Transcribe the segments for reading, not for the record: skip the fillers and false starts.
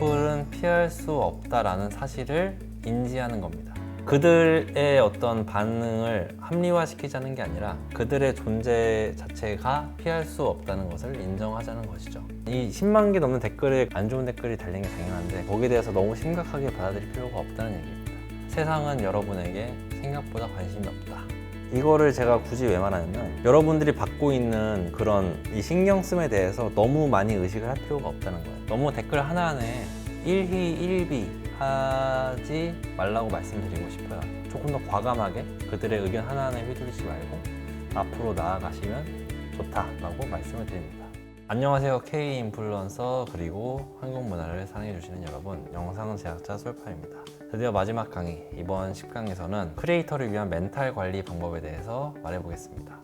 악플은 피할 수 없다라는 사실을 인지하는 겁니다. 그들의 어떤 반응을 합리화시키자는 게 아니라 그들의 존재 자체가 피할 수 없다는 것을 인정하자는 것이죠. 이 10만 개 넘는 댓글에 안 좋은 댓글이 달린 게 당연한데 거기에 대해서 너무 심각하게 받아들일 필요가 없다는 얘기입니다. 세상은 여러분에게 생각보다 관심이 없다. 이거를 제가 굳이 왜 말하냐면 여러분들이 받고 있는 그런 이 신경씀에 대해서 너무 많이 의식을 할 필요가 없다는 거예요. 너무 댓글 하나하나에 일희일비 하지 말라고 말씀드리고 싶어요. 조금 더 과감하게 그들의 의견 하나하나에 휘둘리지 말고 앞으로 나아가시면 좋다라고 말씀을 드립니다. 안녕하세요. K 인플루언서 그리고 한국 문화를 사랑해주시는 여러분, 영상 제작자 솔파입니다. 드디어 마지막 강의, 이번 10강에서는 크리에이터를 위한 멘탈 관리 방법에 대해서 말해보겠습니다.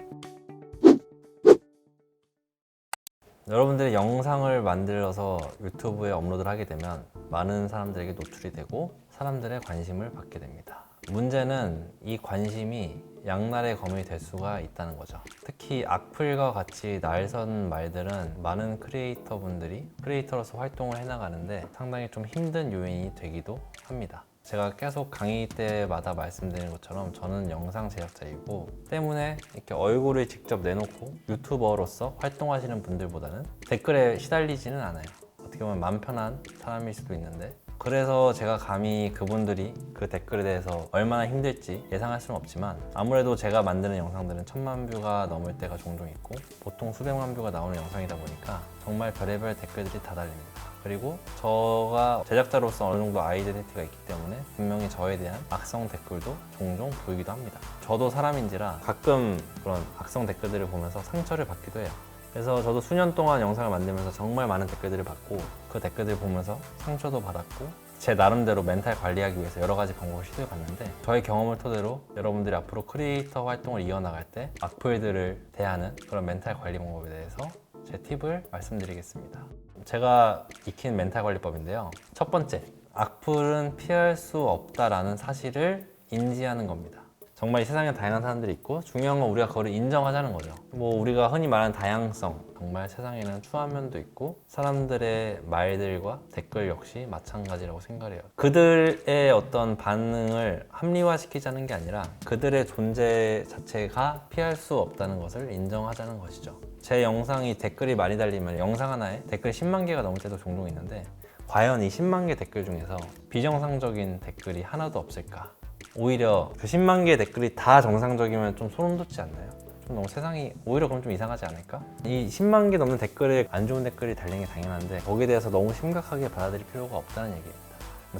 여러분들이 영상을 만들어서 유튜브에 업로드를 하게 되면 많은 사람들에게 노출이 되고 사람들의 관심을 받게 됩니다. 문제는 이 관심이 양날의 검이 될 수가 있다는 거죠. 특히 악플과 같이 날선 말들은 많은 크리에이터분들이 크리에이터로서 활동을 해나가는데 상당히 좀 힘든 요인이 되기도 합니다. 제가 계속 강의 때마다 말씀드리는 것처럼 저는 영상 제작자이고 때문에 이렇게 얼굴을 직접 내놓고 유튜버로서 활동하시는 분들보다는 댓글에 시달리지는 않아요. 어떻게 보면 마음 편한 사람일 수도 있는데 그래서 제가 감히 그분들이 그 댓글에 대해서 얼마나 힘들지 예상할 수는 없지만 아무래도 제가 만드는 영상들은 1000만 뷰가 넘을 때가 종종 있고 보통 수백만 뷰가 나오는 영상이다 보니까 정말 별의별 댓글들이 다 달립니다. 그리고 저가 제작자로서 어느 정도 아이덴티티가 있기 때문에 분명히 저에 대한 악성 댓글도 종종 보이기도 합니다. 저도 사람인지라 가끔 그런 악성 댓글들을 보면서 상처를 받기도 해요. 그래서 저도 수년 동안 영상을 만들면서 정말 많은 댓글들을 받고 그 댓글들을 보면서 상처도 받았고 제 나름대로 멘탈 관리하기 위해서 여러 가지 방법을 시도해봤는데 저의 경험을 토대로 여러분들이 앞으로 크리에이터 활동을 이어나갈 때 악플들을 대하는 그런 멘탈 관리 방법에 대해서 제 팁을 말씀드리겠습니다. 제가 익힌 멘탈 관리법인데요. 첫 번째, 악플은 피할 수 없다라는 사실을 인지하는 겁니다. 정말 이 세상에 다양한 사람들이 있고 중요한 건 우리가 그걸 인정하자는 거죠. 우리가 흔히 말하는 다양성, 정말 세상에는 추한 면도 있고 사람들의 말들과 댓글 역시 마찬가지라고 생각해요. 그들의 어떤 반응을 합리화시키자는 게 아니라 그들의 존재 자체가 피할 수 없다는 것을 인정하자는 것이죠. 제 영상이 댓글이 많이 달리면 영상 하나에 댓글 10만 개가 넘을 때도 종종 있는데 과연 이 10만 개 댓글 중에서 비정상적인 댓글이 하나도 없을까? 오히려 그 10만 개의 댓글이 다 정상적이면 좀 소름 돋지 않나요? 좀 너무 세상이 오히려 그럼 좀 이상하지 않을까? 이 10만 개 넘는 댓글에 안 좋은 댓글이 달린 게 당연한데 거기에 대해서 너무 심각하게 받아들일 필요가 없다는 얘기입니다.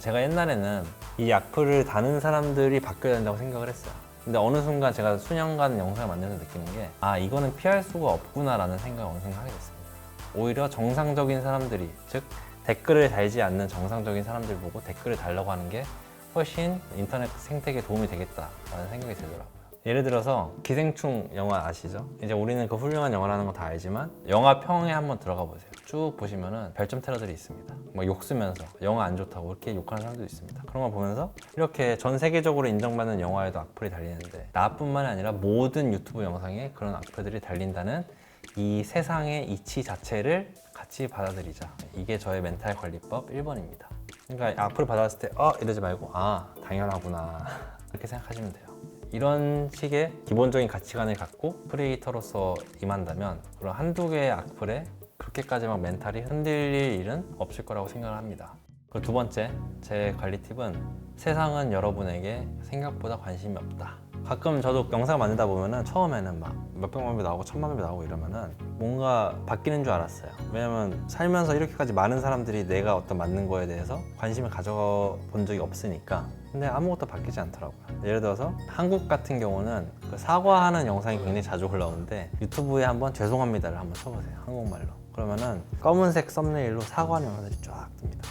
제가 옛날에는 이 악플을 다는 사람들이 바뀌어야 된다고 생각을 했어요. 근데 어느 순간 제가 수년간 영상을 만들면서 느끼는 게 이거는 피할 수가 없구나 라는 생각을 어느 순간 하게 됐습니다. 오히려 정상적인 사람들이, 즉 댓글을 달지 않는 정상적인 사람들 보고 댓글을 달라고 하는 게 훨씬 인터넷 생태계에 도움이 되겠다라는 생각이 들더라고요. 예를 들어서 기생충 영화 아시죠? 이제 우리는 그 훌륭한 영화라는 거 다 알지만 영화 평에 한번 들어가 보세요. 쭉 보시면은 별점 테러들이 있습니다. 욕 쓰면서 영화 안 좋다고 이렇게 욕하는 사람도 있습니다. 그런 거 보면서 이렇게 전 세계적으로 인정받는 영화에도 악플이 달리는데 나뿐만이 아니라 모든 유튜브 영상에 그런 악플들이 달린다는 이 세상의 이치 자체를 같이 받아들이자. 이게 저의 멘탈 관리법 1번입니다. 그러니까 악플을 받았을 때 이러지 말고 당연하구나 이렇게 생각하시면 돼요. 이런 식의 기본적인 가치관을 갖고 크리에이터로서 임한다면 그런 한두 개의 악플에 그렇게까지 막 멘탈이 흔들릴 일은 없을 거라고 생각을 합니다. 그리고 두 번째, 제 관리 팁은 세상은 여러분에게 생각보다 관심이 없다. 가끔 저도 영상을 만들다 보면은 처음에는 막 몇백만 뷰 나오고 1000만 뷰 나오고 이러면은 뭔가 바뀌는 줄 알았어요. 왜냐면 살면서 이렇게까지 많은 사람들이 내가 어떤 만든 거에 대해서 관심을 가져본 적이 없으니까. 근데 아무것도 바뀌지 않더라고요. 예를 들어서 한국 같은 경우는 그 사과하는 영상이 굉장히 자주 올라오는데 유튜브에 한번 죄송합니다를 한번 쳐보세요. 한국말로. 그러면은 검은색 썸네일로 사과하는 영상들이 쫙 뜹니다.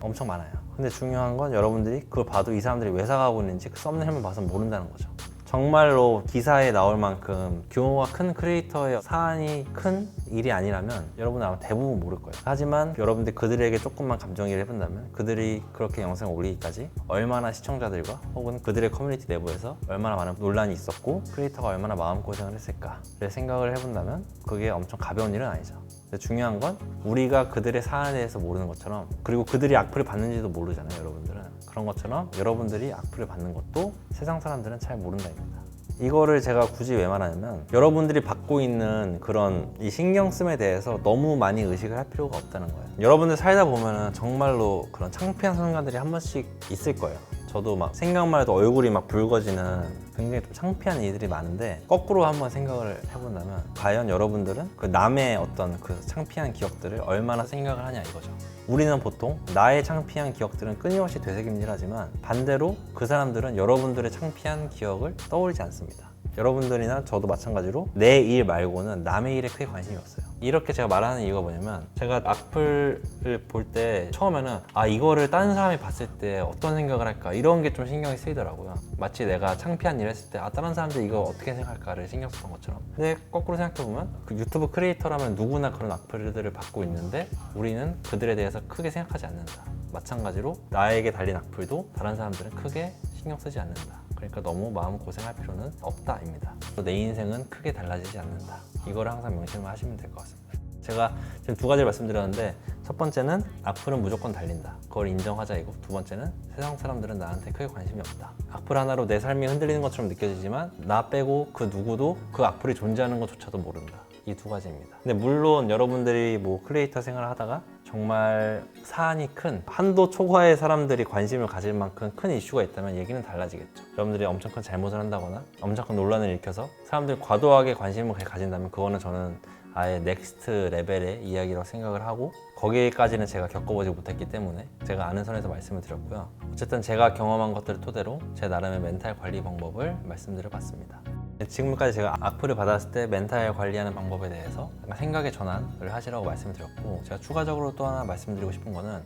엄청 많아요. 근데 중요한 건 여러분들이 그걸 봐도 이 사람들이 왜 사과하고 있는지 그 썸네일만 봐서 모른다는 거죠. 정말로 기사에 나올 만큼 규모가 큰 크리에이터의 사안이 큰 일이 아니라면 여러분은 아마 대부분 모를 거예요. 하지만 여러분들이 그들에게 조금만 감정이입을 해본다면 그들이 그렇게 영상을 올리기까지 얼마나 시청자들과 혹은 그들의 커뮤니티 내부에서 얼마나 많은 논란이 있었고 크리에이터가 얼마나 마음고생을 했을까를 생각을 해본다면 그게 엄청 가벼운 일은 아니죠. 근데 중요한 건 우리가 그들의 사안에 대해서 모르는 것처럼, 그리고 그들이 악플을 받는지도 모르잖아요, 여러분들은. 그런 것처럼 여러분들이 악플을 받는 것도 세상 사람들은 잘 모른다입니다. 이거를 제가 굳이 왜 말하냐면, 여러분들이 받고 있는 그런 이 신경 씀에 대해서 너무 많이 의식을 할 필요가 없다는 거예요. 여러분들 살다 보면은 정말로 그런 창피한 순간들이 한 번씩 있을 거예요. 저도 막 생각만 해도 얼굴이 막 붉어지는 굉장히 좀 창피한 일들이 많은데, 거꾸로 한번 생각을 해본다면 과연 여러분들은 그 남의 어떤 그 창피한 기억들을 얼마나 생각을 하냐 이거죠. 우리는 보통 나의 창피한 기억들은 끊임없이 되새김질하지만, 반대로 그 사람들은 여러분들의 창피한 기억을 떠올리지 않습니다. 여러분들이나 저도 마찬가지로 내 일 말고는 남의 일에 크게 관심이 없어요. 이렇게 제가 말하는 이유가 뭐냐면, 제가 악플을 볼 때 처음에는 이거를 다른 사람이 봤을 때 어떤 생각을 할까, 이런 게 좀 신경이 쓰이더라고요. 마치 내가 창피한 일을 했을 때 다른 사람들이 이거 어떻게 생각할까를 신경 썼던 것처럼. 근데 거꾸로 생각해보면 그 유튜브 크리에이터라면 누구나 그런 악플들을 받고 있는데 우리는 그들에 대해서 크게 생각하지 않는다. 마찬가지로 나에게 달린 악플도 다른 사람들은 크게 신경 쓰지 않는다. 그러니까 너무 마음 고생할 필요는 없다입니다. 내 인생은 크게 달라지지 않는다. 이거를 항상 명심을 하시면 될 것 같습니다. 제가 지금 두 가지를 말씀드렸는데, 첫 번째는 악플은 무조건 달린다. 그걸 인정하자이고, 두 번째는 세상 사람들은 나한테 크게 관심이 없다. 악플 하나로 내 삶이 흔들리는 것처럼 느껴지지만 나 빼고 그 누구도 그 악플이 존재하는 것조차도 모른다. 이 두 가지입니다. 근데 물론 여러분들이 뭐 크리에이터 생활을 하다가 정말 사안이 큰, 한도 초과의 사람들이 관심을 가질 만큼 큰 이슈가 있다면 얘기는 달라지겠죠. 여러분들이 엄청 큰 잘못을 한다거나 엄청 큰 논란을 일으켜서 사람들이 과도하게 관심을 가진다면, 그거는 저는 아예 넥스트 레벨의 이야기라고 생각을 하고, 거기까지는 제가 겪어보지 못했기 때문에 제가 아는 선에서 말씀을 드렸고요. 어쨌든 제가 경험한 것들을 토대로 제 나름의 멘탈 관리 방법을 말씀드려 봤습니다. 지금까지 제가 악플을 받았을 때 멘탈 관리하는 방법에 대해서 생각의 전환을 하시라고 말씀드렸고, 제가 추가적으로 또 하나 말씀드리고 싶은 거는,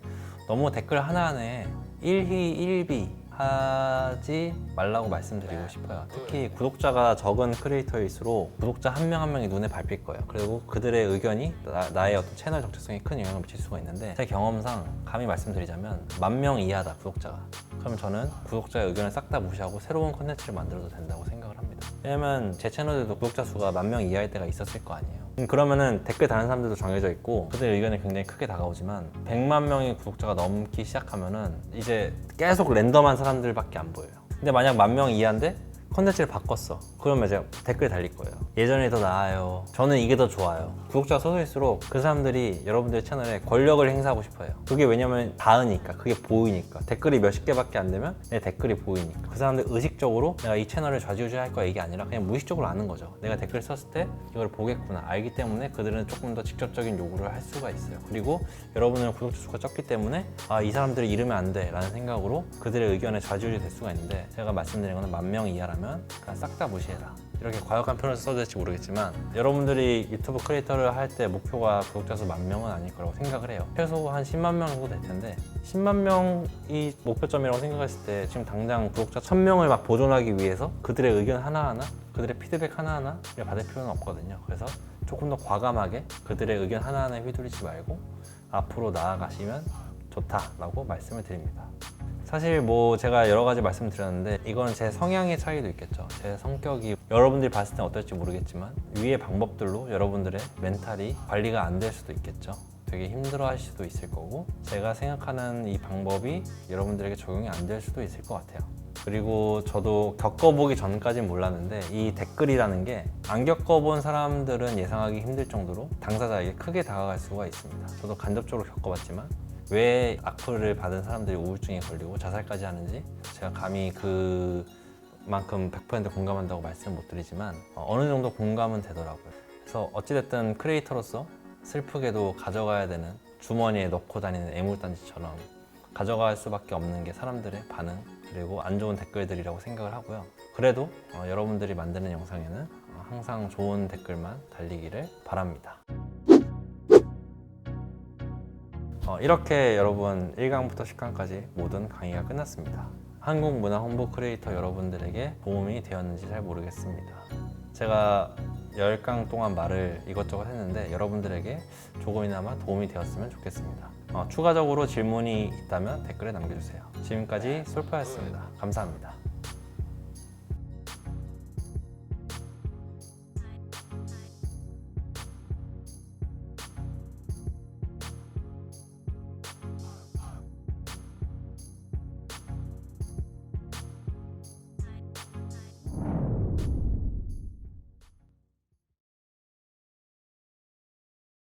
너무 댓글 하나하나에 일희일비 하지 말라고 말씀드리고 싶어요. 특히 구독자가 적은 크리에이터일수록 구독자 한 명 한 명이 눈에 밟힐 거예요. 그리고 그들의 의견이 나의 어떤 채널 정체성에 큰 영향을 미칠 수가 있는데, 제 경험상 감히 말씀드리자면 10,000명 이하다, 구독자가. 그럼 저는 구독자의 의견을 싹 다 무시하고 새로운 컨텐츠를 만들어도 된다고 생각을 합니다. 왜냐면 제 채널에도 구독자 수가 10,000명 이하일 때가 있었을 거 아니에요. 그러면은 댓글 다는 사람들도 정해져 있고 그들의 의견이 굉장히 크게 다가오지만, 100만 명의 구독자가 넘기 시작하면은 이제 계속 랜덤한 사람들밖에 안 보여요. 근데 만약 10,000명 이하인데 컨텐츠를 바꿨어. 그러면 이제 댓글 달릴 거예요. 예전이 더 나아요. 저는 이게 더 좋아요. 구독자가 쏟아질수록 그 사람들이 여러분들 채널에 권력을 행사하고 싶어요. 그게 왜냐면 닿으니까, 그게 보이니까. 댓글이 몇십 개밖에 안 되면 내 댓글이 보이니까. 그 사람들 의식적으로 내가 이 채널을 좌지우지할 거야 이게 아니라 그냥 무의식적으로 아는 거죠. 내가 댓글 썼을 때 이걸 보겠구나 알기 때문에 그들은 조금 더 직접적인 요구를 할 수가 있어요. 그리고 여러분은 구독자 수가 적기 때문에 이 사람들을 잃으면 안 돼 라는 생각으로 그들의 의견에 좌지우지 될 수가 있는데, 제가 말씀드린 거는 10,000명 이하라면 그냥 싹 다 무시해라. 이렇게 과격한 표현을 써도 될지 모르겠지만, 여러분들이 유튜브 크리에이터를 할 때 목표가 구독자 수 10,000명은 아닐 거라고 생각을 해요. 최소 한 10만 명 정도 될 텐데, 10만 명이 목표점이라고 생각했을 때 지금 당장 구독자 1,000명을 막 보존하기 위해서 그들의 의견 하나하나, 그들의 피드백 하나하나를 받을 필요는 없거든요. 그래서 조금 더 과감하게 그들의 의견 하나하나에 휘둘리지 말고 앞으로 나아가시면 좋다라고 말씀을 드립니다. 사실 뭐 제가 여러 가지 말씀드렸는데, 이건 제 성향의 차이도 있겠죠. 제 성격이 여러분들이 봤을 땐 어떨지 모르겠지만, 위의 방법들로 여러분들의 멘탈이 관리가 안 될 수도 있겠죠. 되게 힘들어 하실 수도 있을 거고, 제가 생각하는 이 방법이 여러분들에게 적용이 안 될 수도 있을 것 같아요. 그리고 저도 겪어보기 전까진 몰랐는데, 이 댓글이라는 게 안 겪어본 사람들은 예상하기 힘들 정도로 당사자에게 크게 다가갈 수가 있습니다. 저도 간접적으로 겪어봤지만, 왜 악플을 받은 사람들이 우울증에 걸리고 자살까지 하는지 제가 감히 그만큼 100% 공감한다고 말씀 못 드리지만, 어느 정도 공감은 되더라고요. 그래서 어찌됐든 크리에이터로서 슬프게도 가져가야 되는, 주머니에 넣고 다니는 애물단지처럼 가져갈 수밖에 없는 게 사람들의 반응, 그리고 안 좋은 댓글들이라고 생각을 하고요. 그래도 여러분들이 만드는 영상에는 항상 좋은 댓글만 달리기를 바랍니다. 이렇게 여러분 1강부터 10강까지 모든 강의가 끝났습니다. 한국 문화 홍보 크리에이터 여러분들에게 도움이 되었는지 잘 모르겠습니다. 제가 10강 동안 말을 이것저것 했는데 여러분들에게 조금이나마 도움이 되었으면 좋겠습니다. 추가적으로 질문이 있다면 댓글에 남겨주세요. 지금까지 솔퍼였습니다. 감사합니다.